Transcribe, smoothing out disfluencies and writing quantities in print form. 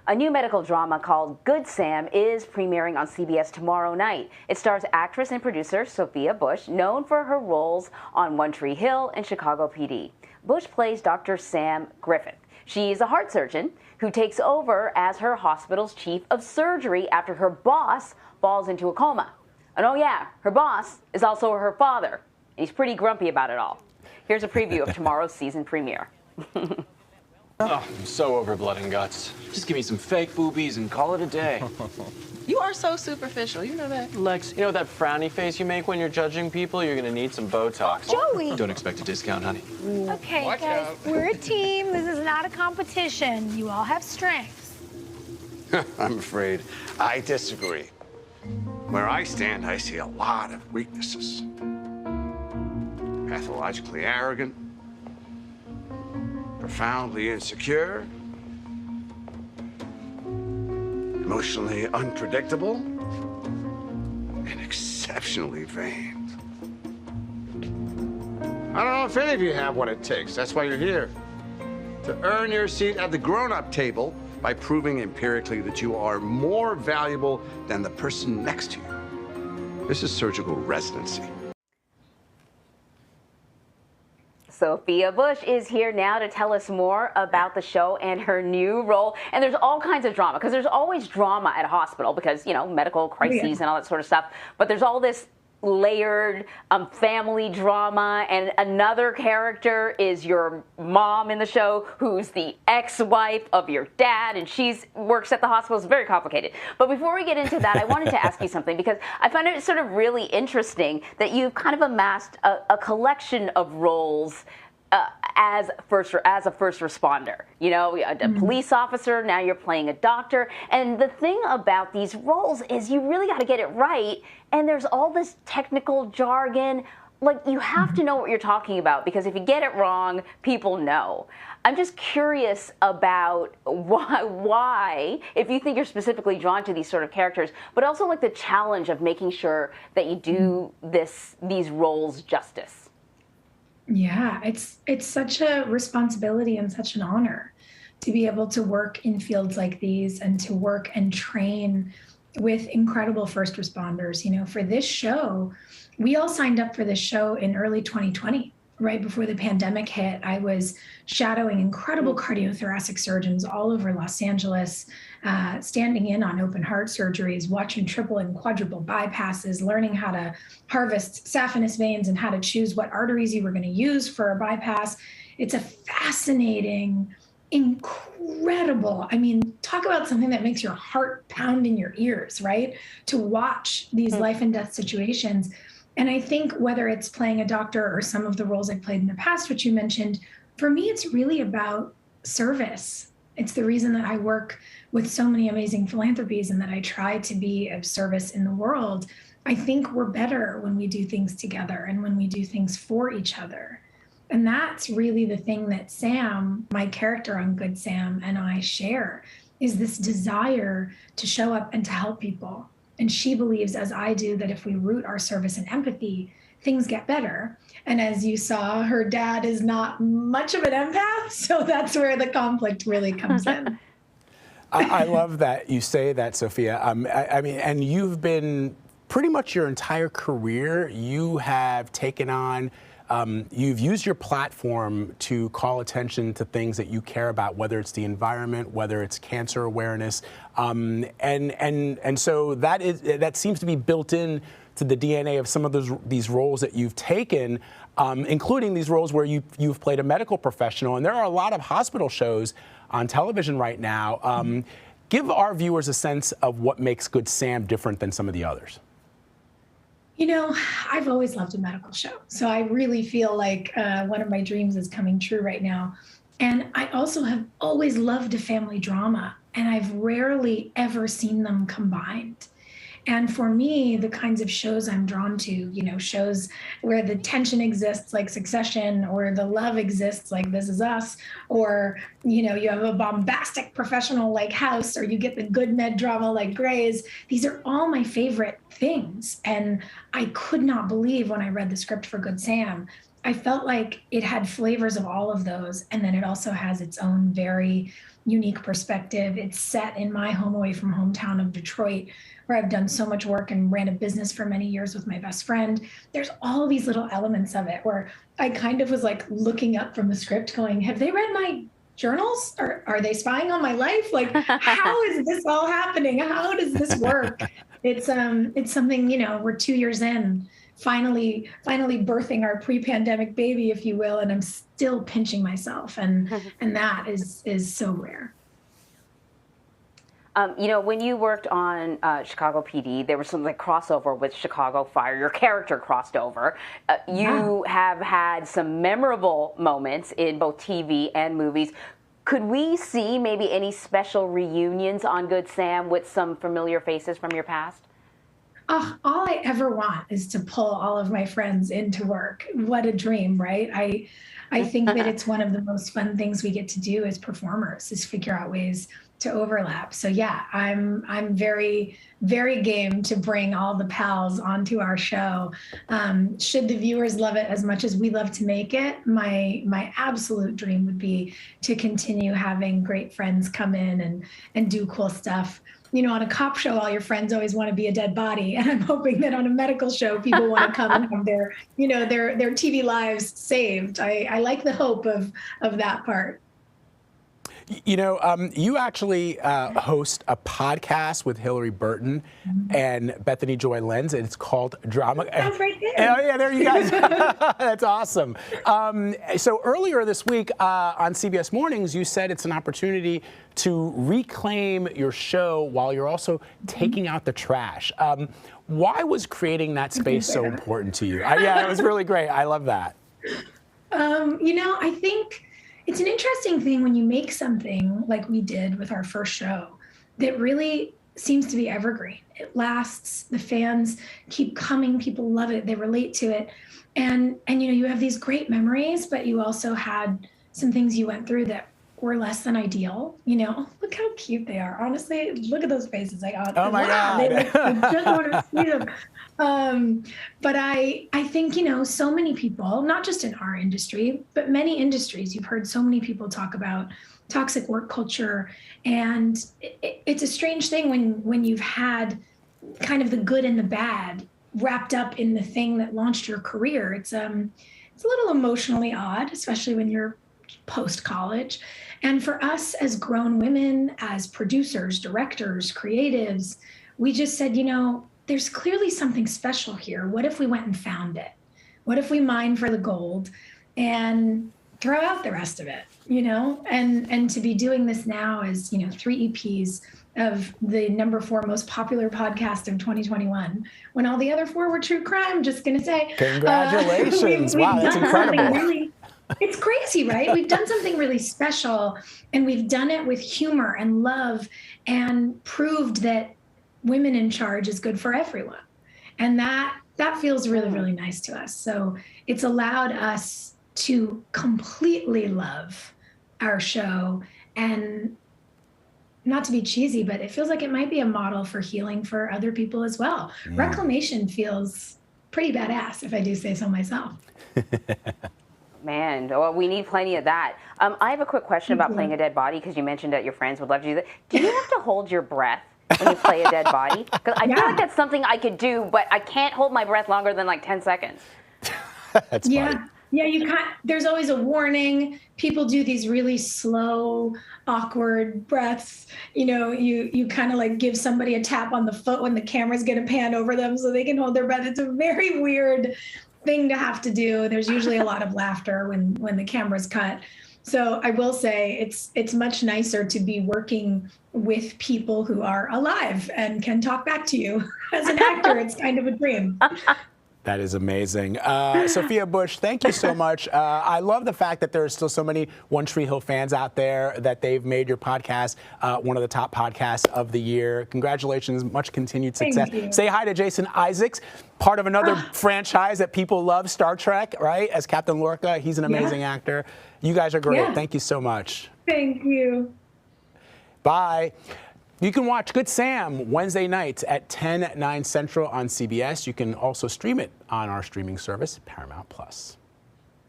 A new medical drama called Good Sam is premiering on CBS tomorrow night. It stars actress and producer Sophia Bush, known for her roles on One Tree Hill and Chicago PD. Bush plays Dr. Sam Griffith. She's a heart surgeon who takes over as her hospital's chief of surgery after her boss falls into a coma. And oh yeah, her boss is also her father. He's pretty grumpy about it all. Here's a preview of tomorrow's season premiere. Oh, I'm so over blood and guts. Just give me some fake boobies and call it a day. You are so superficial, you know that? Lex, you know that frowny face you make when you're judging people? You're gonna need some Botox. Joey! Don't expect a discount, honey. Okay, Watch guys, out. we're a team. This is not a competition. You all have strengths. I'm afraid I disagree. Where I stand, I see a lot of weaknesses. Pathologically arrogant, profoundly insecure, emotionally unpredictable, and exceptionally vain. I don't know if any of you have what it takes. That's why you're here. To earn your seat at the grown-up table by proving empirically that you are more valuable than the person next to you. This is surgical residency. Sophia Bush is here now to tell us more about the show and her new role. And there's all kinds of drama, because there's always drama at a hospital because, you know, medical crises and all that sort of stuff. But there's all this layered family drama, and another character is your mom in the show, who's the ex-wife of your dad, and she's works at the hospital. It's very complicated. But before we get into that, I wanted to ask you something, because I find it sort of really interesting that you've kind of amassed a collection of roles as a first responder. You know, a police officer, now you're playing a doctor. And the thing about these roles is you really got to get it right. And there's all this technical jargon. Like, you have to know what you're talking about, because if you get it wrong, people know. I'm just curious about why, if you think you're specifically drawn to these sort of characters, but also like the challenge of making sure that you do these roles justice. Yeah, it's such a responsibility and such an honor to be able to work in fields like these and to work and train with incredible first responders. You know, for this show, we all signed up for this show in early 2020, right before the pandemic hit. I was shadowing incredible cardiothoracic surgeons all over Los Angeles, standing in on open heart surgeries, watching triple and quadruple bypasses, learning how to harvest saphenous veins and how to choose what arteries you were going to use for a bypass. It's a fascinating, incredible, I mean, talk about something that makes your heart pound in your ears, right? To watch these life and death situations. And I think whether it's playing a doctor or some of the roles I've played in the past, which you mentioned, for me, it's really about service. It's the reason that I work with so many amazing philanthropies and that I try to be of service in the world. I think we're better when we do things together and when we do things for each other. And that's really the thing that Sam, my character on Good Sam, and I share, is this desire to show up and to help people. And she believes, as I do, that if we root our service and empathy, things get better. And as you saw, her dad is not much of an empath, so that's where the conflict really comes in. I love that you say that, Sophia. I mean, and you've been pretty much your entire career, you have taken on, you've used your platform to call attention to things that you care about, whether it's the environment, whether it's cancer awareness, and so that seems to be built in to the DNA of some of these roles that you've taken, including these roles where you've played a medical professional. And there are a lot of hospital shows on television right now. Give our viewers a sense of what makes Good Sam different than some of the others. You know, I've always loved a medical show. So I really feel like one of my dreams is coming true right now. And I also have always loved a family drama, and I've rarely ever seen them combined. And for me, the kinds of shows I'm drawn to, you know, shows where the tension exists like Succession, or the love exists like This Is Us, or, you know, you have a bombastic professional like House, or you get the good med drama like Grey's. These are all my favorite things. And I could not believe when I read the script for Good Sam I felt like it had flavors of all of those. And then it also has its own very unique perspective. It's set in my home away from hometown of Detroit, where I've done so much work and ran a business for many years with my best friend. There's all these little elements of it where I kind of was like looking up from the script going, have they read my journals? Or are they spying on my life? Like, how is this all happening? How does this work? It's something, you know, we're 2 years in, finally birthing our pre-pandemic baby, if you will, and I'm still pinching myself, and that is so rare. You know, when you worked on Chicago PD, there was some like crossover with Chicago Fire. Your character crossed over. You have had some memorable moments in both TV and movies. Could we see maybe any special reunions on Good Sam with some familiar faces from your past? Oh, all I ever want is to pull all of my friends into work. What a dream, right? I think that it's one of the most fun things we get to do as performers, is figure out ways to overlap. So yeah, I'm very, very game to bring all the pals onto our show. Should the viewers love it as much as we love to make it, my absolute dream would be to continue having great friends come in and do cool stuff. You know, on a cop show, all your friends always want to be a dead body. And I'm hoping that on a medical show, people want to come and have their, you know, their TV lives saved. I like the hope of that part. You know, you actually host a podcast with Hillary Burton and Bethany Joy Lenz, and it's called Drama. That's right there. Oh, yeah, there you guys. That's awesome. So earlier this week on CBS Mornings, you said it's an opportunity to reclaim your show while you're also taking out the trash. Why was creating that space so important to you? Yeah, it was really great. I love that. You know, I think it's an interesting thing when you make something like we did with our first show that really seems to be evergreen. It lasts, the fans keep coming, people love it, they relate to it. And you know, you have these great memories, but you also had some things you went through that were less than ideal. You know, look how cute they are. Honestly, look at those faces. Like, oh my God. I just want to see them. But I think, you know, so many people, not just in our industry, but many industries, you've heard so many people talk about toxic work culture. And it's a strange thing when you've had kind of the good and the bad wrapped up in the thing that launched your career. It's a little emotionally odd, especially when you're post-college. And for us as grown women, as producers, directors, creatives, we just said, you know, there's clearly something special here. What if we went and found it? What if we mined for the gold and throw out the rest of it, you know? And to be doing this now as, you know, 3 EPs of the #4 most popular podcast of 2021, when all the other 4 were true crime, just gonna say. Congratulations. Wow, that's incredible. It's crazy, right? We've done something really special, and we've done it with humor and love and proved that women in charge is good for everyone. And that feels really, really nice to us. So it's allowed us to completely love our show, and not to be cheesy, but it feels like it might be a model for healing for other people as well. Reclamation feels pretty badass, if I do say so myself. Man, well, we need plenty of that. I have a quick question about playing a dead body, because you mentioned that your friends would love to do that. Do you have to hold your breath when you play a dead body? Because I feel like that's something I could do, but I can't hold my breath longer than like 10 seconds. That's funny. Yeah, you can't. There's always a warning. People do these really slow, awkward breaths. You know, you kind of like give somebody a tap on the foot when the camera's going to pan over them so they can hold their breath. It's a very weird thing to have to do. There's usually a lot of laughter when the camera's cut. So I will say it's much nicer to be working with people who are alive and can talk back to you. As an actor, it's kind of a dream. That is amazing. Sophia Bush, thank you so much. I love the fact that there are still so many One Tree Hill fans out there, that they've made your podcast one of the top podcasts of the year. Congratulations, much continued success. Thank you. Say hi to Jason Isaacs, part of another franchise that people love, Star Trek, right? As Captain Lorca, he's an amazing actor. You guys are great. Yeah. Thank you so much. Thank you. Bye. You can watch Good Sam Wednesday nights at 10, 9 Central on CBS. You can also stream it on our streaming service, Paramount+.